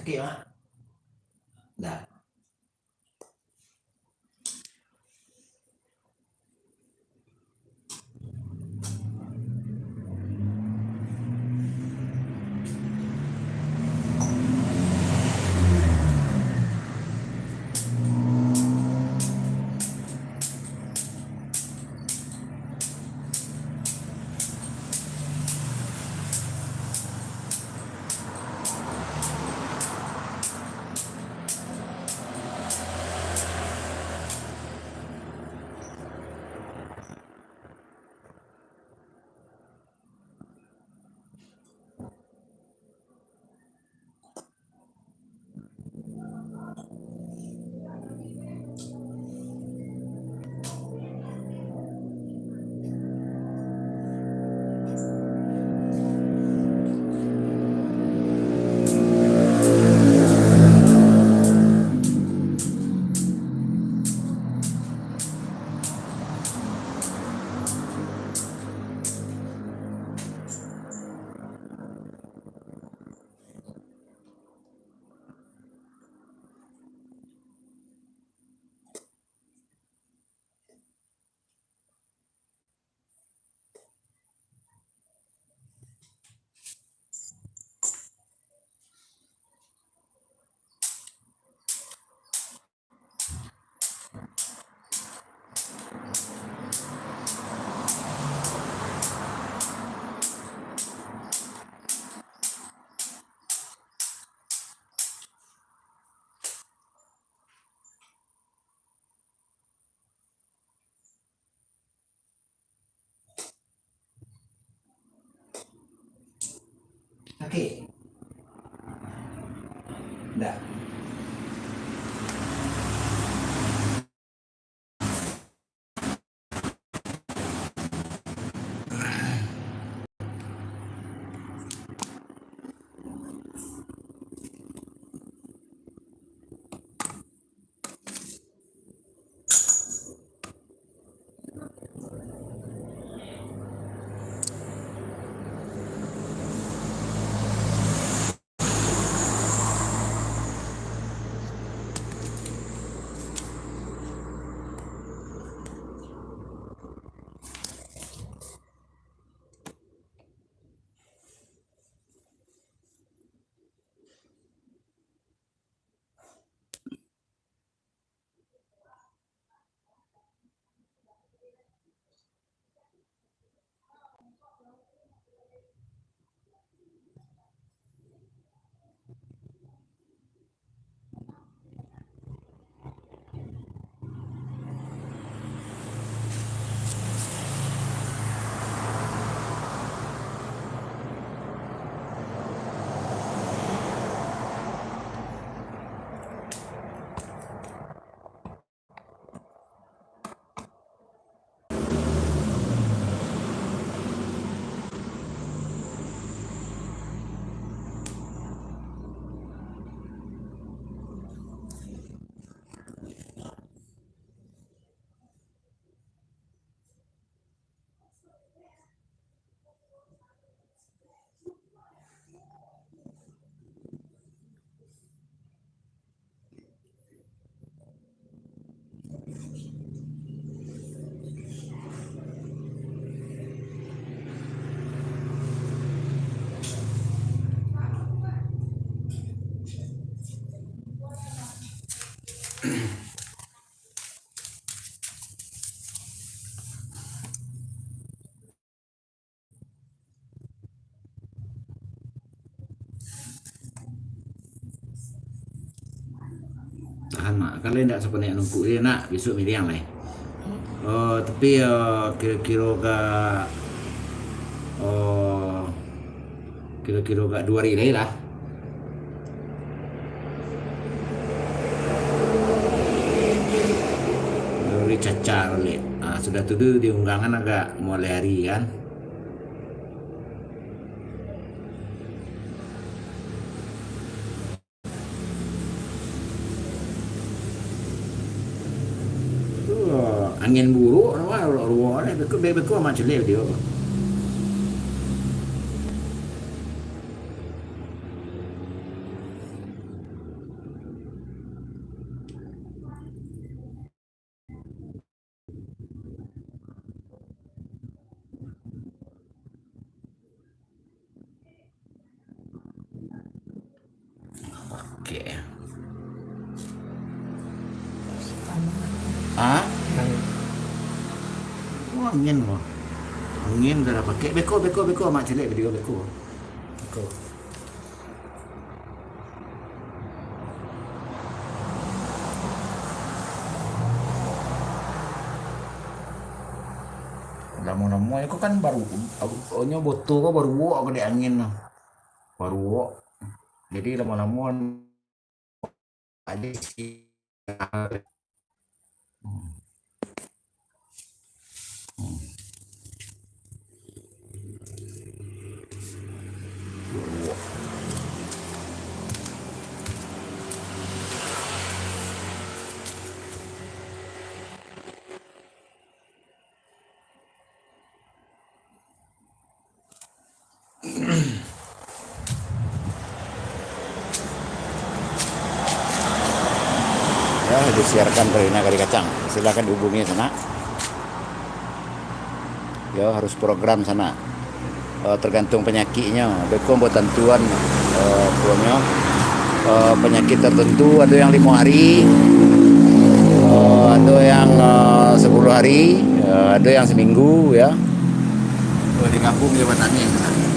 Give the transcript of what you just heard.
sakit mah. Dah. Sakit. Dah. Tahan mak, kalau tidak sepenuhnya numpuk dia nak besok milih yang lain. Tapi kira-kira gak 2 hari lagi lah. Dari cacar lihat. Sudah tuh di unggangan agak mulai hari kan. Angin buruk ruang beku macam leh dia. pakai ya. Ah? Oh, angin loh. Angin udah pakai beko mak cilik video beko. Beko. Lama-lama itu kan baru ohnya botol kok baru wok gede angin lah. Baru wok. Jadi lama-lama aja sih. Ya, disiarkan dari Nagari Kacang. Silakan hubungi sana. Ya, harus program sana. Tergantung penyakitnya. Beko buat tentuan punya penyakit tertentu. Ada yang 5 hari, ada yang 10 hari, ada yang seminggu ya. Di kampung jawabannya.